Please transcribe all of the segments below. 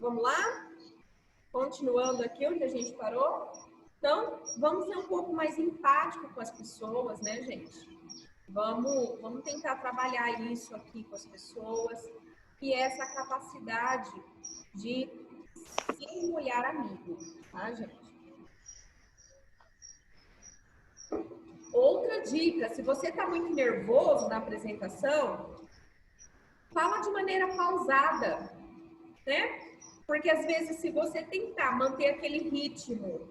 Vamos lá? Continuando aqui onde a gente parou. Então, vamos ser um pouco mais empático com as pessoas, né, gente? Vamos tentar trabalhar isso aqui com as pessoas, que é essa capacidade de ser um olhar amigo, tá, gente? Outra dica, se você está muito nervoso na apresentação, fala de maneira pausada, né? Porque às vezes, se você tentar manter aquele ritmo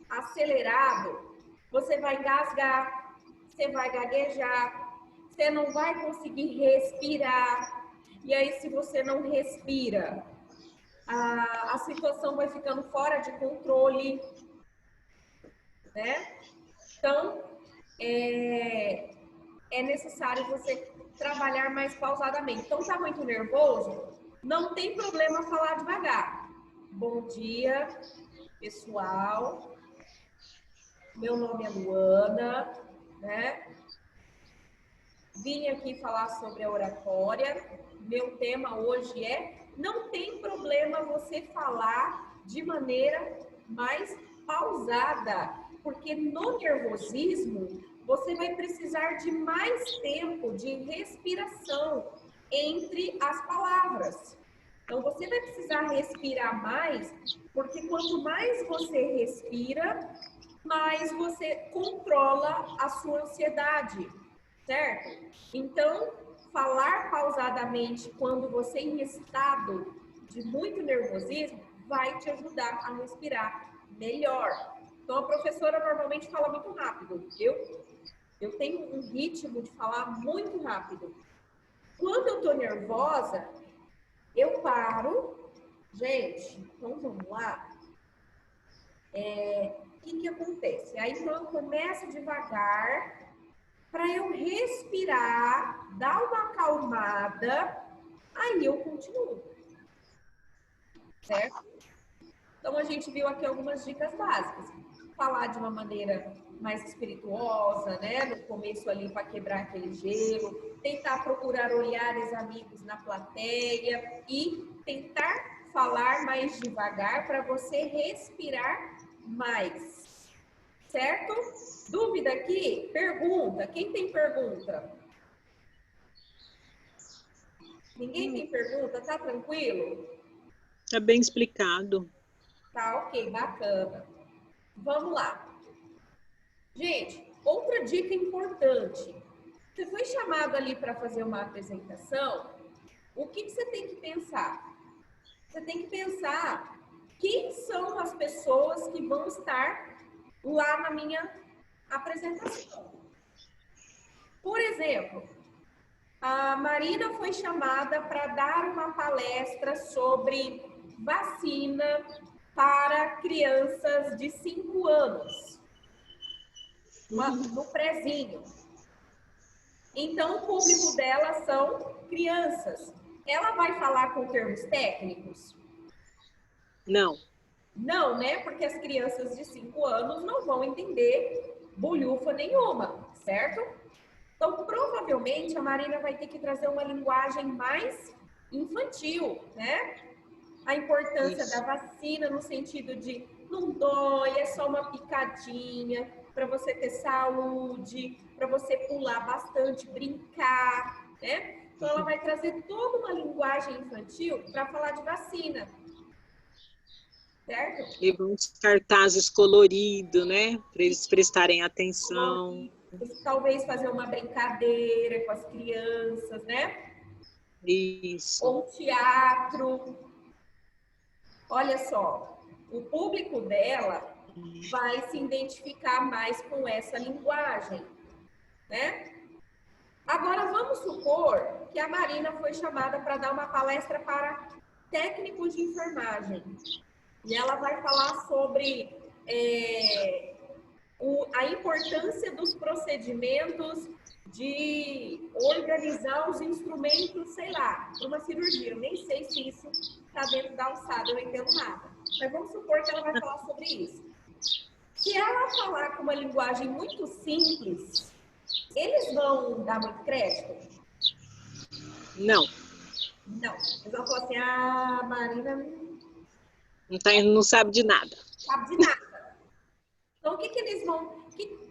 acelerado, você vai engasgar, você vai gaguejar, você não vai conseguir respirar. E aí, se você não respira, a situação vai ficando fora de controle, né? Então, é necessário você trabalhar mais pausadamente. Então, tá muito nervoso? Não tem problema falar devagar. Bom dia, pessoal. Meu nome é Luana, né? Vim aqui falar sobre a oratória. Meu tema hoje é: não tem problema você falar de maneira mais pausada, porque no nervosismo você vai precisar de mais tempo de respiração entre as palavras. Então você vai precisar respirar mais, porque quanto mais você respira, mais você controla a sua ansiedade, certo? Então, falar pausadamente quando você é em estado de muito nervosismo vai te ajudar a respirar melhor. Então, a professora normalmente fala muito rápido. Eu tenho um ritmo de falar muito rápido. Quando eu tô nervosa, eu paro. Gente, então vamos lá. O que acontece? Aí, então, eu começo devagar para eu respirar, dar uma acalmada, aí eu continuo, certo? Então, a gente viu aqui algumas dicas básicas. Falar de uma maneira mais espirituosa, né? No começo ali, para quebrar aquele gelo. Tentar procurar olhares amigos na plateia e tentar falar mais devagar para você respirar mais, certo? Dúvida aqui? Pergunta. Quem tem pergunta? Ninguém tem pergunta? Tá tranquilo? Tá bem explicado. Tá, ok, bacana. Vamos lá. Gente, outra dica importante. Você foi chamado ali para fazer uma apresentação, o que você tem que pensar? Você tem que pensar quem são as pessoas que vão estar lá na minha apresentação. Por exemplo, a Marina foi chamada para dar uma palestra sobre vacina para crianças de 5 anos, no prezinho. Então, o público dela são crianças. Ela vai falar com termos técnicos? Não. Não, né? Porque as crianças de 5 anos não vão entender bolhufa nenhuma, certo? Então, provavelmente, a Marina vai ter que trazer uma linguagem mais infantil, né? A importância da vacina no sentido de não dói, é só uma picadinha, para você ter saúde, para você pular bastante, brincar, né? Então, ela vai trazer toda uma linguagem infantil para falar de vacina, certo? E uns cartazes coloridos, né? Para eles prestarem atenção. Talvez fazer uma brincadeira com as crianças, né? Isso. Ou teatro. Olha só, o público dela vai se identificar mais com essa linguagem, né? Agora, vamos supor que a Marina foi chamada para dar uma palestra para técnicos de enfermagem. E ela vai falar sobre a importância dos procedimentos de organizar os instrumentos, sei lá, para uma cirurgia. Eu nem sei se isso está dentro da alçada, eu não entendo nada. Mas vamos supor que ela vai falar sobre isso. Se ela falar com uma linguagem muito simples, eles vão dar muito crédito? Não. Não. Eles vão falar assim, ah, Marina Não sabe de nada. Sabe de nada. Então,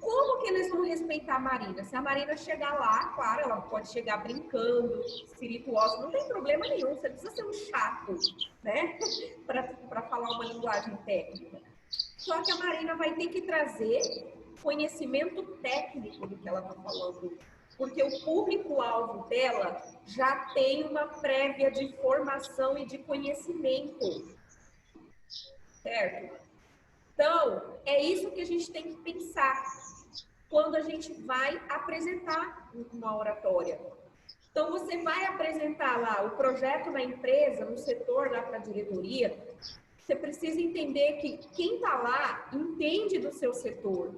como que eles vão respeitar a Marina? Se a Marina chegar lá, claro, ela pode chegar brincando, espirituosa, não tem problema nenhum, você precisa ser um chato, né? Para falar uma linguagem técnica. Só que a Marina vai ter que trazer conhecimento técnico do que ela está falando, porque o público-alvo dela já tem uma prévia de formação e de conhecimento, certo? Então, é isso que a gente tem que pensar quando a gente vai apresentar uma oratória. Então, você vai apresentar lá o projeto na empresa, no setor, lá para a diretoria, você precisa entender que quem está lá entende do seu setor.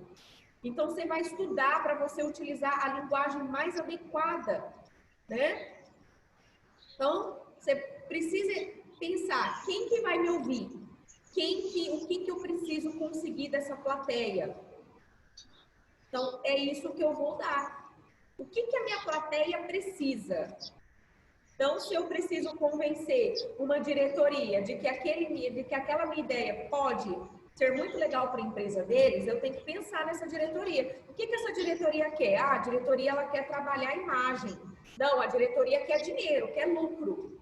Então, você vai estudar para você utilizar a linguagem mais adequada, né? Então, você precisa pensar, quem que vai me ouvir? O que eu preciso conseguir dessa plateia? Então, é isso que eu vou dar. O que a minha plateia precisa? Então, se eu preciso convencer uma diretoria de que aquela minha ideia pode ser muito legal para a empresa deles, eu tenho que pensar nessa diretoria. O que essa diretoria quer? Ah, a diretoria ela quer trabalhar a imagem. Não, a diretoria quer dinheiro, quer lucro.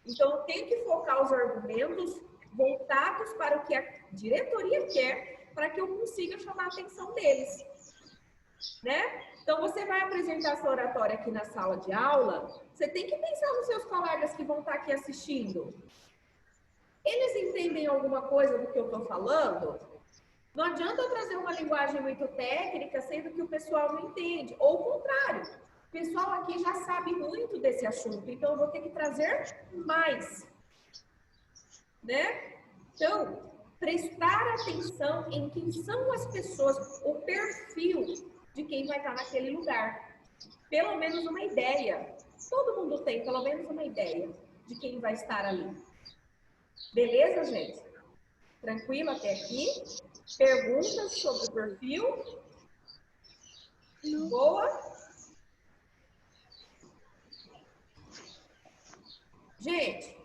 Então, eu tenho que focar os argumentos voltados para o que a diretoria quer, para que eu consiga chamar a atenção deles, né? Então, você vai apresentar sua oratória aqui na sala de aula, você tem que pensar nos seus colegas que vão estar aqui assistindo. Eles entendem alguma coisa do que eu estou falando? Não adianta eu trazer uma linguagem muito técnica, sendo que o pessoal não entende. Ou o contrário, o pessoal aqui já sabe muito desse assunto, então eu vou ter que trazer mais, né? Então, prestar atenção em quem são as pessoas, o perfil de quem vai estar naquele lugar. Pelo menos uma ideia. Todo mundo tem pelo menos uma ideia de quem vai estar ali. Beleza, gente? Tranquilo até aqui? Perguntas sobre o perfil? Boa? Gente,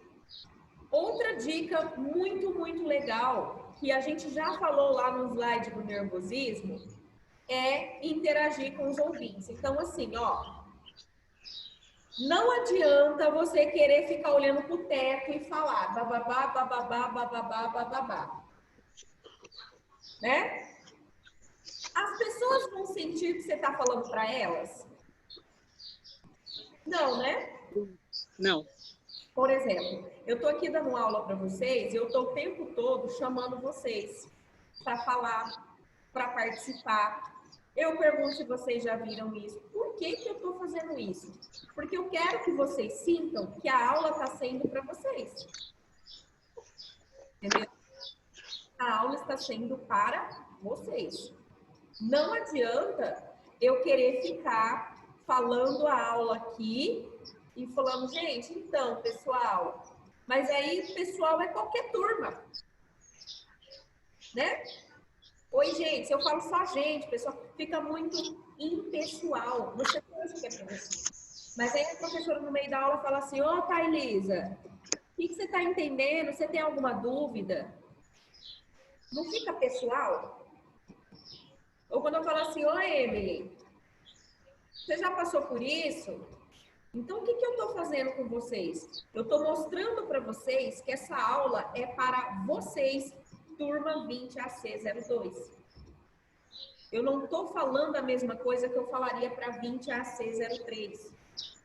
outra dica muito, muito legal, que a gente já falou lá no slide do nervosismo, é interagir com os ouvintes. Então, assim, ó, não adianta você querer ficar olhando pro teto e falar bababá, bababá, bababá, bababá. Né? As pessoas vão sentir que você está falando para elas? Não, né? Não. Por exemplo, eu estou aqui dando aula para vocês e eu estou o tempo todo chamando vocês para falar, para participar. Eu pergunto se vocês já viram isso. Por que eu estou fazendo isso? Porque eu quero que vocês sintam que a aula está sendo para vocês. Entendeu? A aula está sendo para vocês. Não adianta eu querer ficar falando a aula aqui e falando, gente, então, pessoal, mas aí pessoal é qualquer turma, né? Oi, gente, se eu falo só gente, pessoal, fica muito impessoal. Você pensa que é para você. Mas aí a professora no meio da aula fala assim, ô, Thailisa, o que você está entendendo? Você tem alguma dúvida? Não fica pessoal? Ou quando eu falo assim, ô, Emily, você já passou por isso? Então, o que eu estou fazendo com vocês? Eu estou mostrando para vocês que essa aula é para vocês, turma 20AC02. Eu não estou falando a mesma coisa que eu falaria para 20AC03.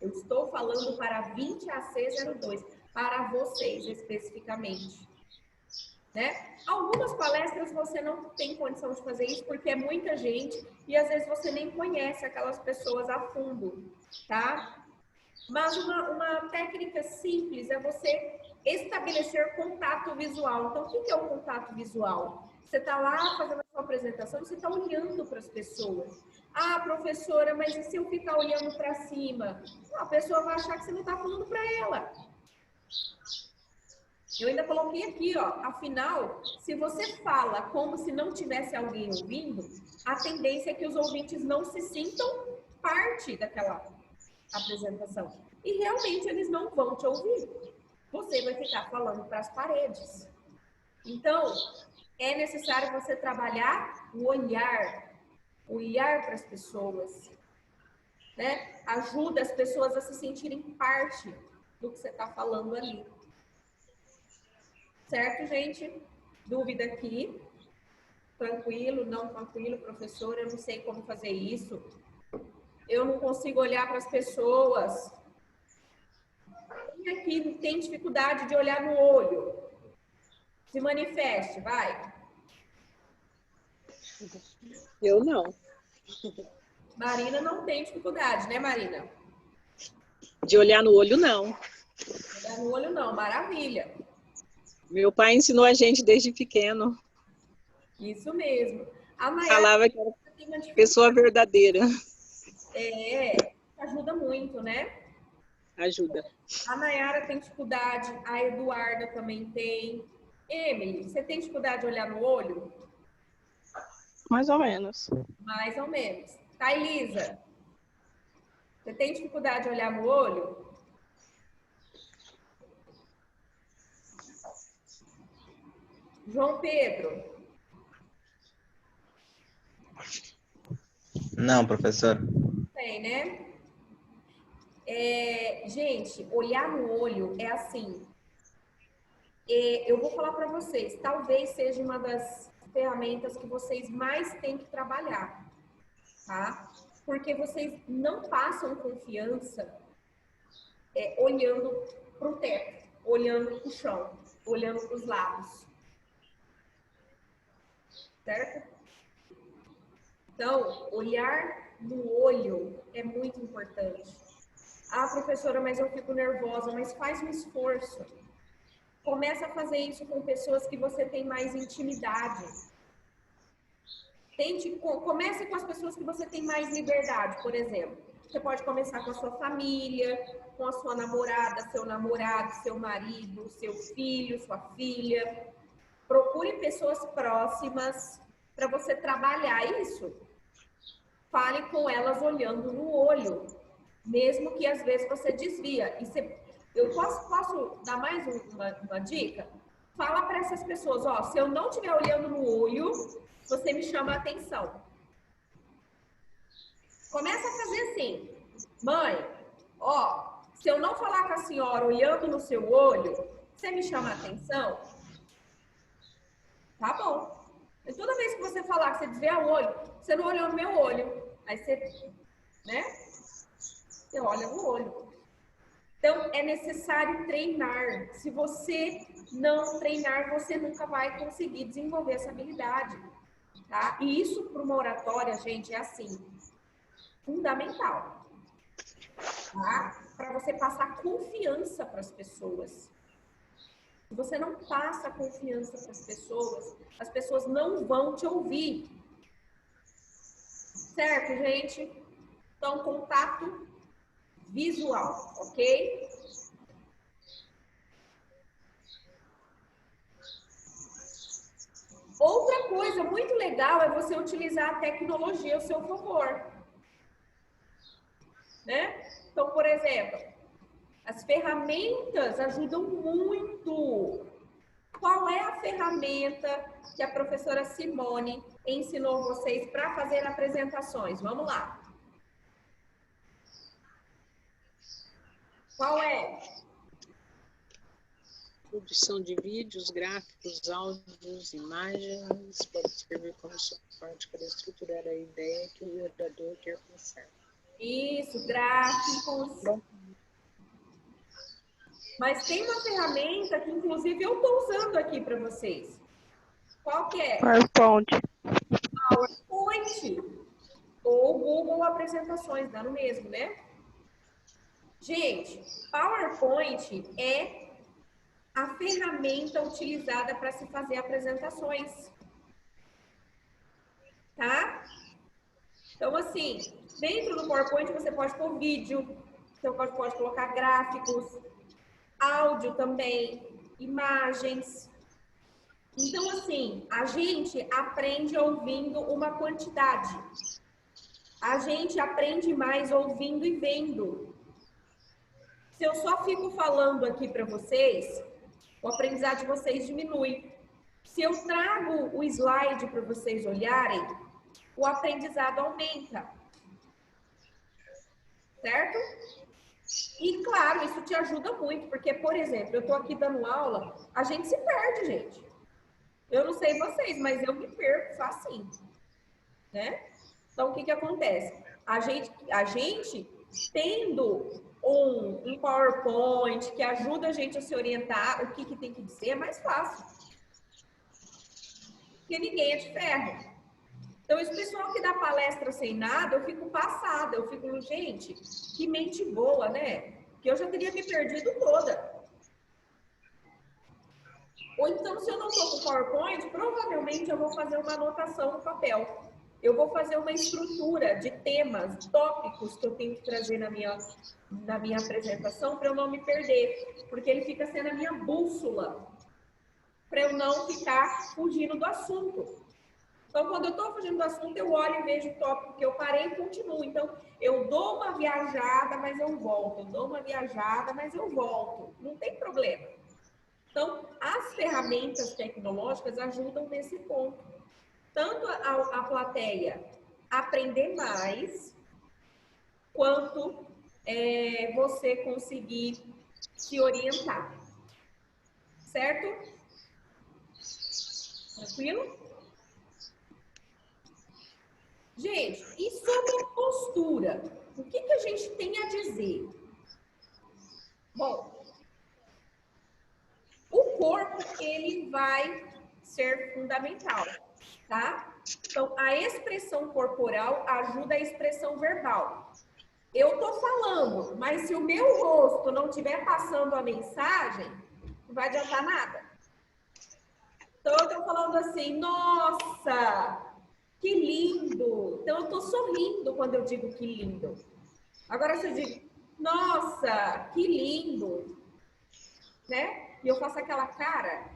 Eu estou falando para 20AC02, para vocês especificamente. Né? Algumas palestras você não tem condição de fazer isso porque é muita gente e às vezes você nem conhece aquelas pessoas a fundo, tá? Mas uma técnica simples é você estabelecer contato visual. Então, o que é o contato visual? Você está lá fazendo a sua apresentação, você está olhando para as pessoas. Ah, professora, mas e se eu ficar olhando para cima? Não, a pessoa vai achar que você não está falando para ela. Eu ainda coloquei aqui, ó, afinal, se você fala como se não tivesse alguém ouvindo, a tendência é que os ouvintes não se sintam parte daquela apresentação. E realmente eles não vão te ouvir. Você vai ficar falando para as paredes. Então, é necessário você trabalhar o olhar para as pessoas, né? Ajuda as pessoas a se sentirem parte do que você está falando ali. Certo, gente? Dúvida aqui? Tranquilo, não tranquilo, professor, eu não sei como fazer isso. Eu não consigo olhar para as pessoas. Quem aqui tem dificuldade de olhar no olho? Se manifeste, vai. Eu não. Marina não tem dificuldade, né, Marina? De olhar no olho, não. Olhar no olho não, maravilha. Meu pai ensinou a gente desde pequeno. Isso mesmo. A Nayara Falava que era tem uma dificuldade. pessoa verdadeira. Ajuda muito, né? Ajuda. A Nayara tem dificuldade, a Eduarda também tem. Emily, você tem dificuldade de olhar no olho? Mais ou menos. Mais ou menos. Thailisa, você tem dificuldade de olhar no olho? João Pedro? Não, professor. Tem, né? Gente, olhar no olho é assim. Eu vou falar para vocês, talvez seja uma das ferramentas que vocês mais têm que trabalhar, tá? Porque vocês não passam confiança olhando para o teto, olhando para o chão, olhando para os lados. Certo? Então, olhar no olho é muito importante. Ah, professora, mas eu fico nervosa, mas faz um esforço. Começa a fazer isso com pessoas que você tem mais intimidade. Comece com as pessoas que você tem mais liberdade, por exemplo. Você pode começar com a sua família, com a sua namorada, seu namorado, seu marido, seu filho, sua filha. Procure pessoas próximas para você trabalhar isso. Fale com elas olhando no olho, mesmo que às vezes você desvia. Eu posso dar mais uma dica? Fala para essas pessoas, ó, se eu não estiver olhando no olho, você me chama a atenção. Começa a fazer assim, mãe, ó, se eu não falar com a senhora olhando no seu olho, você me chama a atenção? Tá bom. E toda vez que você falar que você desvia o olho, você não olhou no meu olho. Aí você, né? Você olha no olho. Então, é necessário treinar. Se você não treinar, você nunca vai conseguir desenvolver essa habilidade. Tá? E isso para uma oratória, gente, é assim, fundamental. Tá? Para você passar confiança para as pessoas. Se você não passa confiança para as pessoas não vão te ouvir. Certo, gente? Então, contato visual, ok? Outra coisa muito legal é você utilizar a tecnologia ao seu favor. Né? Então, por exemplo, as ferramentas ajudam muito. Qual é a ferramenta que a professora Simone ensinou vocês para fazer apresentações? Vamos lá. Qual é? Produção de vídeos, gráficos, áudios, imagens, pode servir como suporte para estruturar a ideia que o orador quer passar. Isso, gráficos. Mas tem uma ferramenta que, inclusive, eu estou usando aqui para vocês. Qual que é? PowerPoint. PowerPoint. Ou Google Apresentações, dá no mesmo, né? Gente, PowerPoint é a ferramenta utilizada para se fazer apresentações. Tá? Então, assim, dentro do PowerPoint você pode pôr vídeo, você pode colocar gráficos, áudio também, imagens. Então, assim, a gente aprende ouvindo uma quantidade. A gente aprende mais ouvindo e vendo. Se eu só fico falando aqui para vocês, o aprendizado de vocês diminui. Se eu trago o slide para vocês olharem, o aprendizado aumenta. Certo? E, claro, isso te ajuda muito, porque, por exemplo, eu estou aqui dando aula, a gente se perde, gente. Eu não sei vocês, mas eu me perco facinho, né? Então, o que acontece? A gente tendo um PowerPoint que ajuda a gente a se orientar o que tem que dizer, é mais fácil. Porque ninguém é de ferro. Então, esse pessoal que dá palestra sem nada, eu fico passada. Eu fico, gente, que mente boa, né? Que eu já teria me perdido toda. Ou então, se eu não estou com PowerPoint, provavelmente eu vou fazer uma anotação no papel. Eu vou fazer uma estrutura de temas, tópicos que eu tenho que trazer na minha apresentação para eu não me perder. Porque ele fica sendo a minha bússola para eu não ficar fugindo do assunto. Então, quando eu estou fugindo do assunto, eu olho e vejo o tópico que eu parei e continuo. Então, eu dou uma viajada, mas eu volto. Eu dou uma viajada, mas eu volto. Não tem problema. Então, as ferramentas tecnológicas ajudam nesse ponto. Tanto a plateia aprender mais, quanto você conseguir se orientar. Certo? Tranquilo? Gente, e sobre a postura? O que a gente tem a dizer? Bom, o corpo, ele vai ser fundamental, tá? Então, a expressão corporal ajuda a expressão verbal. Eu tô falando, mas se o meu rosto não estiver passando a mensagem, não vai adiantar nada. Então, eu tô falando assim, nossa, que lindo! Então, eu estou sorrindo quando eu digo que lindo. Agora, se eu digo, nossa, que lindo, né? E eu faço aquela cara,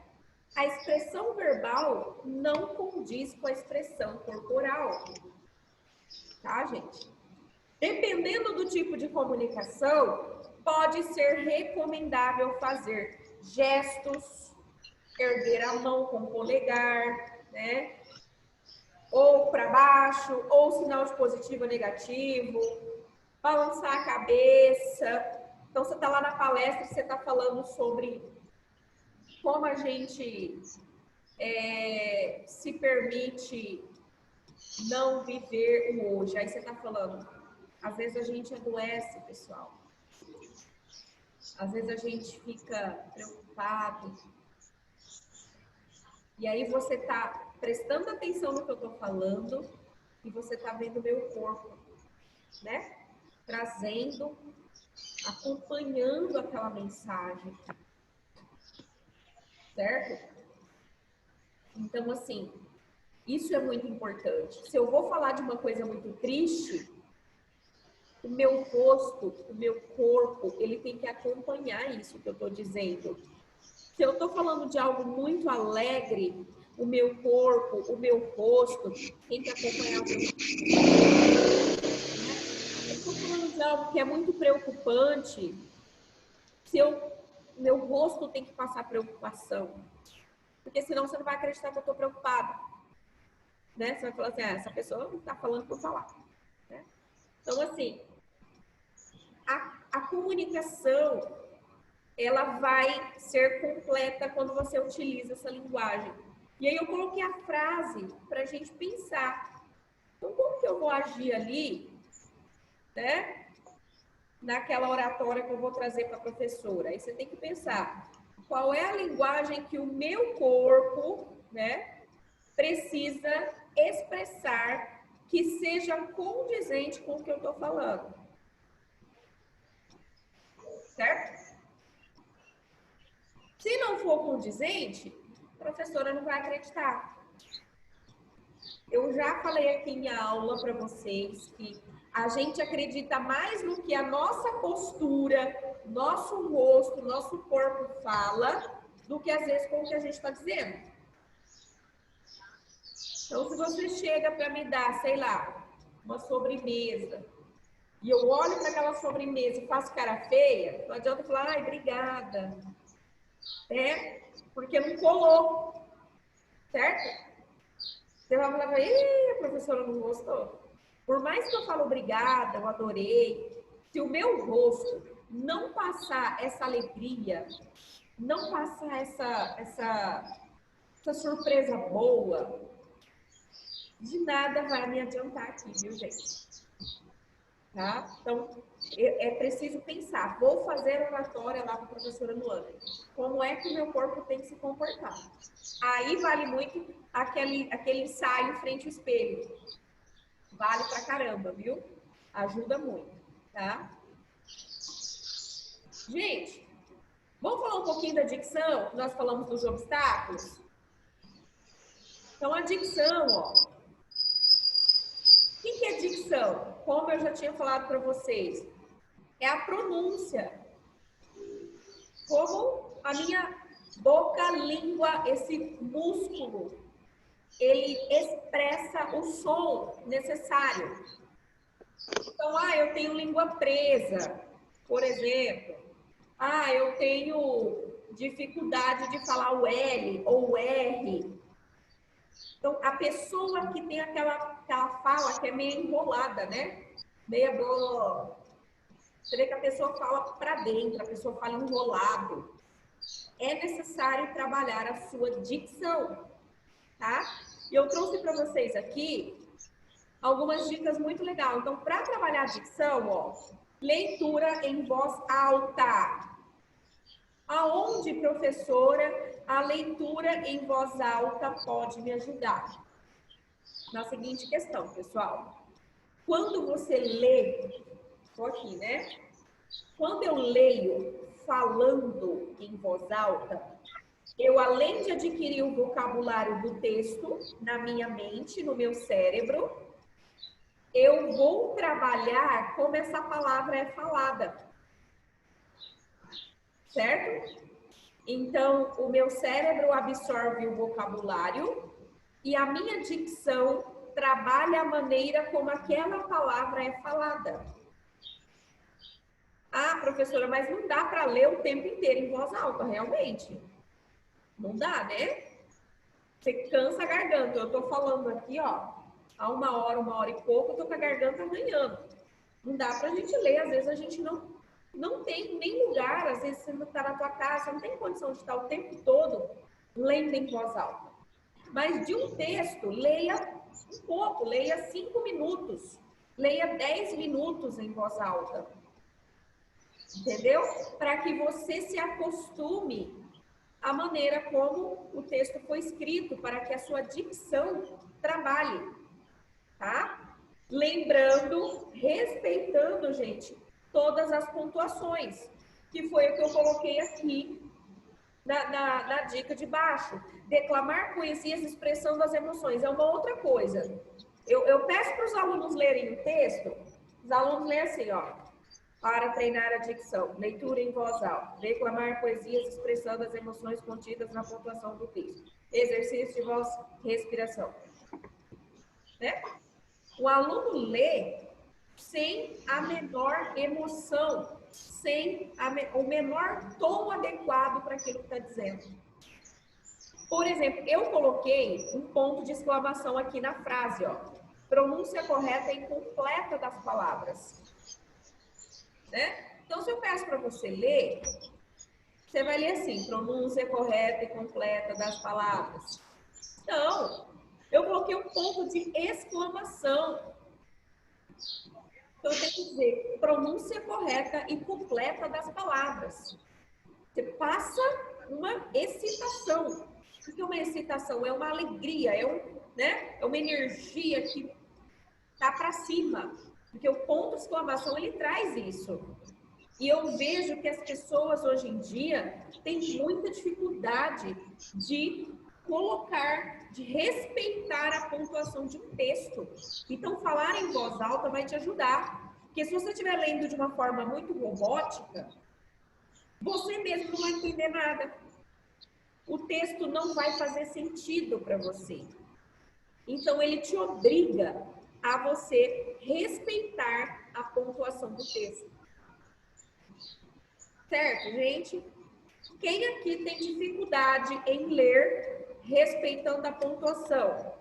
a expressão verbal não condiz com a expressão corporal. Tá, gente? Dependendo do tipo de comunicação, pode ser recomendável fazer gestos, erguer a mão com o polegar, né? Ou para baixo, ou sinal de positivo ou negativo, balançar a cabeça. Então, você está lá na palestra, você está falando sobre como a gente se permite não viver o hoje. Aí você está falando, às vezes a gente adoece, pessoal. Às vezes a gente fica preocupado. E aí você está prestando atenção no que eu estou falando e você está vendo o meu corpo, né? Trazendo, acompanhando aquela mensagem. Certo? Então, assim, isso é muito importante. Se eu vou falar de uma coisa muito triste, o meu rosto, o meu corpo, ele tem que acompanhar isso que eu estou dizendo. Se eu estou falando de algo muito alegre, o meu corpo, o meu rosto, tem que acompanhar o meu corpo. Se eu estou falando de algo que é muito preocupante, meu rosto tem que passar preocupação. Porque senão você não vai acreditar que eu estou preocupada. Né? Você vai falar assim, essa pessoa não está falando por falar. Né? Então, assim, a comunicação, ela vai ser completa quando você utiliza essa linguagem. E aí eu coloquei a frase para a gente pensar. Então, como que eu vou agir ali, né? Naquela oratória que eu vou trazer para a professora? Aí você tem que pensar, qual é a linguagem que o meu corpo, né, precisa expressar que seja condizente com o que eu estou falando. Certo? Se não for condizente, a professora não vai acreditar. Eu já falei aqui em aula para vocês que a gente acredita mais no que a nossa postura, nosso rosto, nosso corpo fala, do que às vezes com o que a gente está dizendo. Então, se você chega para me dar, sei lá, uma sobremesa, e eu olho para aquela sobremesa e faço cara feia, não adianta falar, ai, obrigada. Porque não colou. certo? Você vai falar, ih, a professora não gostou. Por mais que eu fale obrigada, eu adorei, se o meu rosto não passar essa alegria, não passar essa surpresa boa, de nada vai me adiantar aqui, viu, gente? Tá? Então, é preciso pensar, vou fazer oratória lá com a professora Luana. Como é que o meu corpo tem que se comportar? Aí vale muito aquele ensaio frente ao espelho. Vale pra caramba, viu? Ajuda muito, tá? Gente, vamos falar um pouquinho da dicção? Nós falamos dos obstáculos. Então, a dicção, ó. O que é dicção? Como eu já tinha falado para vocês, é a pronúncia. Como a minha boca, língua, esse músculo, ele expressa o som necessário. Então, eu tenho língua presa, por exemplo. Eu tenho dificuldade de falar o L ou o R. Então, a pessoa que tem aquela fala que é meio enrolada, né? Meia boa. Você vê que a pessoa fala para dentro, a pessoa fala enrolado. É necessário trabalhar a sua dicção, tá? E eu trouxe para vocês aqui algumas dicas muito legais. Então, para trabalhar a dicção, ó, leitura em voz alta. Aonde, professora, a leitura em voz alta pode me ajudar? Na seguinte questão, pessoal. Quando você lê, estou aqui, né? Quando eu leio falando em voz alta, eu, além de adquirir o vocabulário do texto na minha mente, no meu cérebro, eu vou trabalhar como essa palavra é falada. Certo? Então, o meu cérebro absorve o vocabulário e a minha dicção trabalha a maneira como aquela palavra é falada. Ah, professora, mas não dá para ler o tempo inteiro em voz alta, realmente. Não dá, né? Você cansa a garganta. Eu estou falando aqui, ó, há uma hora e pouco, eu estou com a garganta arranhando. Não dá para a gente ler, às vezes a gente não tem nem lugar, às vezes você não está na tua casa, você não tem condição de estar o tempo todo lendo em voz alta. Mas de um texto, leia um pouco, leia 5 minutos, leia 10 minutos em voz alta. Entendeu? Para que você se acostume à maneira como o texto foi escrito, para que a sua dicção trabalhe, tá? Lembrando, respeitando, gente, todas as pontuações, que foi o que eu coloquei aqui na dica de baixo. Declamar poesias expressando as emoções é uma outra coisa. Eu peço para os alunos lerem o texto, os alunos leem assim, ó, para treinar a dicção, leitura em voz alta, declamar poesias expressando as emoções contidas na pontuação do texto, exercício de voz, respiração. Né? O aluno lê sem a menor emoção, sem o menor tom adequado para aquilo que está dizendo. Por exemplo, eu coloquei um ponto de exclamação aqui na frase, ó. Pronúncia correta e completa das palavras. Né? Então, se eu peço para você ler, você vai ler assim, pronúncia correta e completa das palavras. Então, eu coloquei um ponto de exclamação. Então, eu tenho que dizer pronúncia correta e completa das palavras. Você passa uma excitação. O que é uma excitação? É uma alegria, é uma energia que está para cima. Porque o ponto de exclamação, ele traz isso. E eu vejo que as pessoas hoje em dia têm muita dificuldade de colocar, de respeitar a pontuação de um texto. Então, falar em voz alta vai te ajudar. Porque se você estiver lendo de uma forma muito robótica, você mesmo não vai entender nada. O texto não vai fazer sentido para você. Então, ele te obriga a você respeitar a pontuação do texto. Certo, gente? Quem aqui tem dificuldade em ler respeitando a pontuação.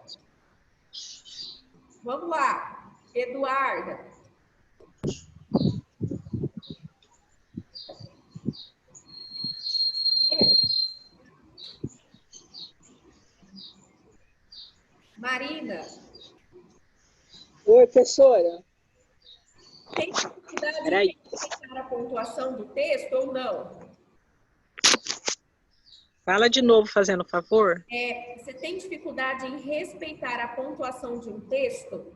Vamos lá, Eduarda. Marina. Oi, professora. Tem dificuldade Peraí. de respeitar a pontuação do texto ou não? Fala de novo, fazendo favor. Você tem dificuldade em respeitar a pontuação de um texto?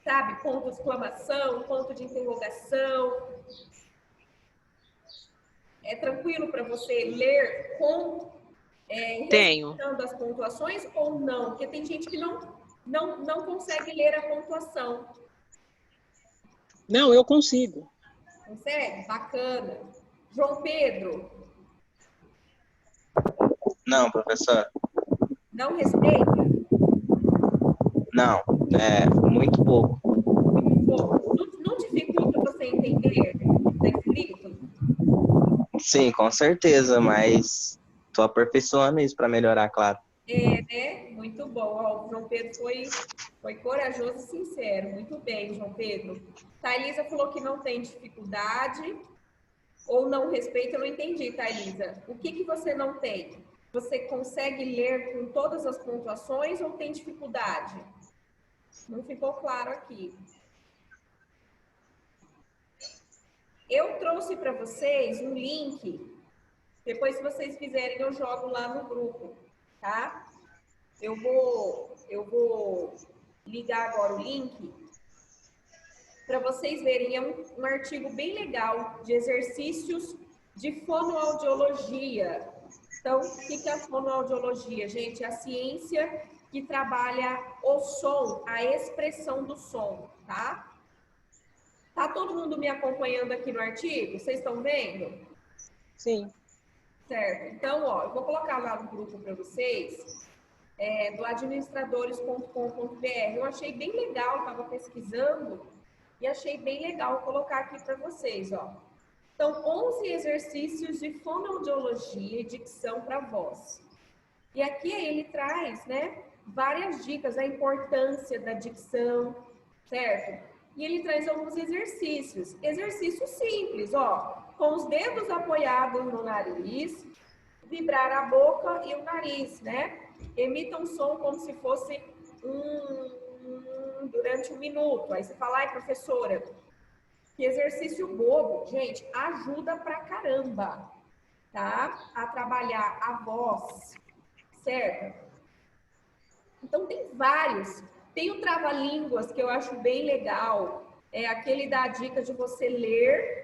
Sabe, ponto de exclamação, ponto de interrogação. É tranquilo para você ler Tenho. respeitando as pontuações ou não? Porque tem gente que não consegue ler a pontuação. Não, eu consigo. Consegue? Bacana. João Pedro, Não, professor. não respeita? Não, muito pouco. Muito pouco. Não dificulta você entender o que está escrito? Sim, com certeza, mas tô aperfeiçoando isso para melhorar, claro. Né? Muito bom. Ó, o João Pedro foi corajoso e sincero. Muito bem, João Pedro. Thailisa falou que não tem dificuldade ou não respeita. Eu não entendi, Thailisa. O que você não tem? Você consegue ler com todas as pontuações ou tem dificuldade? Não ficou claro aqui. Eu trouxe para vocês um link. Depois, se vocês quiserem, eu jogo lá no grupo, tá? Eu vou ligar agora o link para vocês verem. É um artigo bem legal de exercícios de fonoaudiologia. Então, o que é a fonoaudiologia, gente? É a ciência que trabalha o som, a expressão do som, tá? Tá todo mundo me acompanhando aqui no artigo? Vocês estão vendo? Sim. Certo. Então, ó, eu vou colocar lá no grupo para vocês, do administradores.com.br. Eu achei bem legal, estava pesquisando e achei bem legal colocar aqui para vocês, ó. Então, 11 exercícios de fonoaudiologia e dicção para voz. E aqui ele traz, né, várias dicas, a importância da dicção, certo? E ele traz alguns exercícios. Exercícios simples, ó. Com os dedos apoiados no nariz, vibrar a boca e o nariz, né? Emita um som como se fosse durante um minuto. Aí você fala, ai, professora, que exercício bobo. Gente, ajuda pra caramba, tá? A trabalhar a voz, certo? Então, tem vários. Tem o trava-línguas, que eu acho bem legal. É aquele da dica de você ler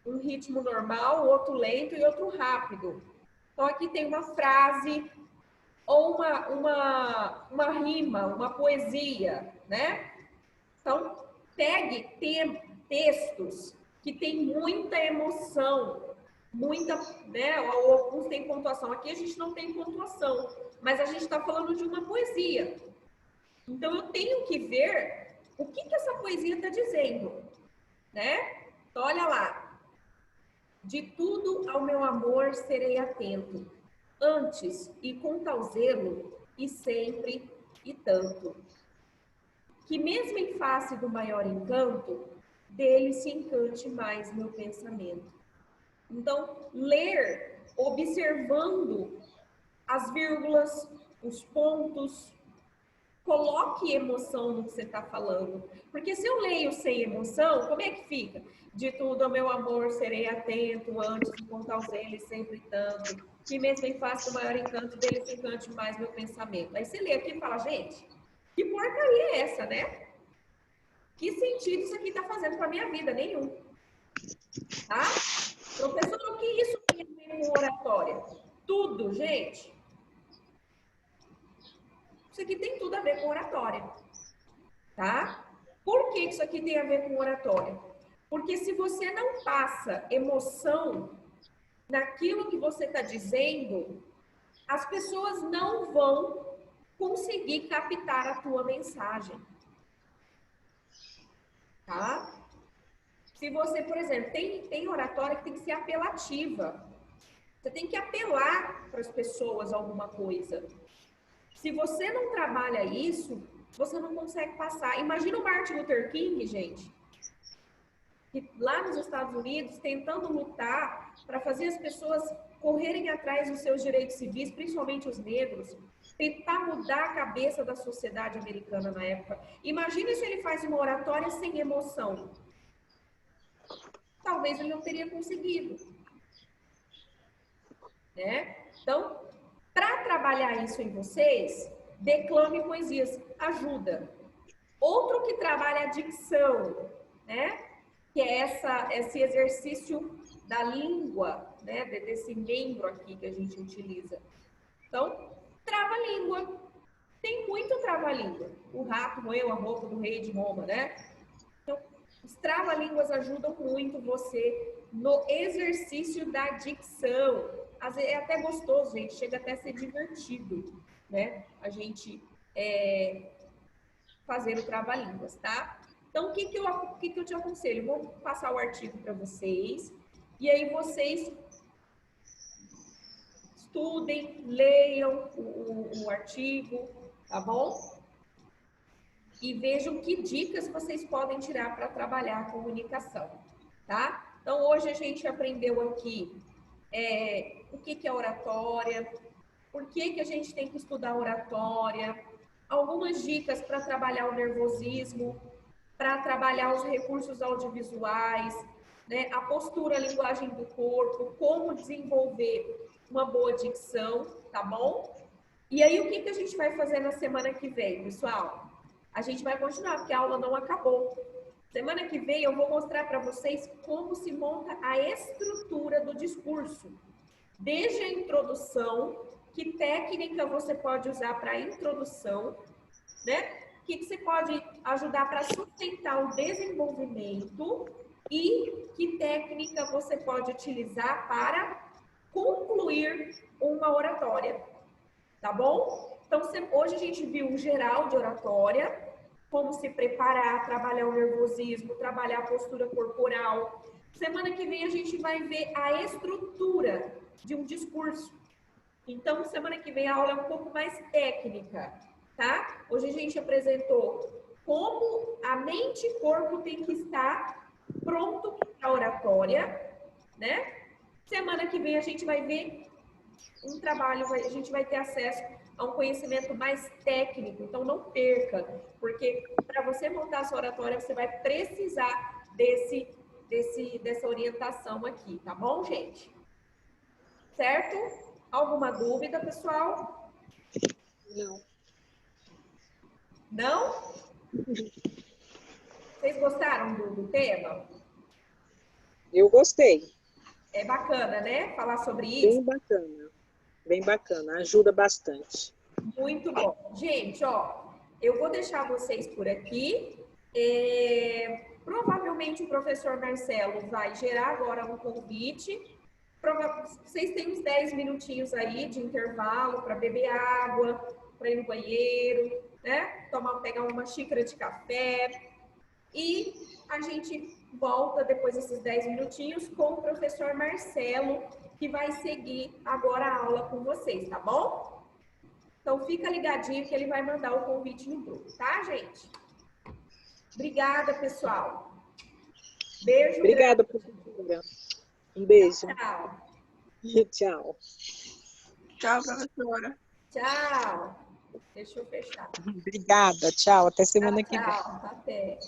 um ritmo normal, outro lento e outro rápido. Então, aqui tem uma frase ou uma rima, uma poesia, né? Então, pegue textos que tem muita emoção, muita, né? Alguns têm pontuação. Aqui a gente não tem pontuação, mas a gente está falando de uma poesia. Então, eu tenho que ver o que essa poesia está dizendo, né? Então, olha lá. De tudo ao meu amor serei atento, antes e com tal zelo, e sempre e tanto. Que mesmo em face do maior encanto, dele se encante mais meu pensamento. Então, ler observando as vírgulas, os pontos, coloque emoção no que você está falando. Porque se eu leio sem emoção, como é que fica? De tudo ao meu amor serei atento, antes de contar os eles sempre tanto. Que mesmo em face do maior encanto, dele se encante mais meu pensamento. Aí você lê aqui e fala, gente, que porcaria é essa, né? Que sentido isso aqui está fazendo para a minha vida? Nenhum. Tá? Professor, o que isso tem a ver com oratória? Tudo, gente. Isso aqui tem tudo a ver com oratória, tá? Por que isso aqui tem a ver com oratória? Porque se você não passa emoção naquilo que você está dizendo, as pessoas não vão conseguir captar a tua mensagem, tá? Se você, por exemplo, tem oratória que tem que ser apelativa. Você tem que apelar para as pessoas alguma coisa. Se você não trabalha isso, você não consegue passar. Imagina o Martin Luther King, gente, que lá nos Estados Unidos, tentando lutar para fazer as pessoas correrem atrás dos seus direitos civis, principalmente os negros, tentar mudar a cabeça da sociedade americana na época. Imagina se ele faz uma oratória sem emoção. Talvez ele não teria conseguido. Né? Então, para trabalhar isso em vocês, declame poesias, ajuda. Outro que trabalha a dicção, né? Que é esse exercício da língua, né? Desse membro aqui que a gente utiliza. Então, trava-língua. Tem muito trava-língua. O rato moeu a roupa do rei de Roma, né? Então, os trava-línguas ajudam muito você no exercício da dicção. Às vezes é até gostoso, gente. Chega até a ser divertido, né? A gente fazer o trava-línguas, tá? Então, o que eu te aconselho? Vou passar o artigo para vocês. E aí vocês estudem, leiam o artigo, tá bom? E vejam que dicas vocês podem tirar para trabalhar a comunicação, tá? Então, hoje a gente aprendeu aqui o que é oratória, por que a gente tem que estudar oratória, algumas dicas para trabalhar o nervosismo, para trabalhar os recursos audiovisuais, né? A postura, a linguagem do corpo, como desenvolver uma boa dicção, tá bom? E aí, o que a gente vai fazer na semana que vem, pessoal? A gente vai continuar, porque a aula não acabou. Semana que vem eu vou mostrar para vocês como se monta a estrutura do discurso. Desde a introdução, que técnica você pode usar para a introdução, né? O que você pode ajudar para sustentar o desenvolvimento e que técnica você pode utilizar para concluir uma oratória, tá bom? Então, hoje a gente viu um geral de oratória, como se preparar, trabalhar o nervosismo, trabalhar a postura corporal. Semana que vem a gente vai ver a estrutura de um discurso. Então, semana que vem a aula é um pouco mais técnica, tá? Hoje a gente apresentou como a mente e corpo tem que estar pronto para a oratória, né? Semana que vem a gente vai ver um trabalho, a gente vai ter acesso a um conhecimento mais técnico, então não perca, porque para você montar a sua oratória, você vai precisar dessa orientação aqui, tá bom, gente? Certo? Alguma dúvida, pessoal? Não. Não? Vocês gostaram do tema? Eu gostei. É bacana, né? Falar sobre isso. Bem bacana. Bem bacana. Ajuda bastante. Muito bom. Gente, ó, eu vou deixar vocês por aqui. Provavelmente o professor Marcelo vai gerar agora um convite. Vocês têm uns 10 minutinhos aí de intervalo para beber água, para ir no banheiro, né? Pegar uma xícara de café. E a gente volta depois desses 10 minutinhos com o professor Marcelo, que vai seguir agora a aula com vocês, tá bom? Então, fica ligadinho que ele vai mandar o convite no grupo, tá, gente? Obrigada, pessoal. Beijo. Obrigada, professora. Um beijo. Tchau. Tchau. Tchau, professora. Tchau. Deixa eu fechar. Obrigada. Tchau. Até semana que vem. Tchau. Até.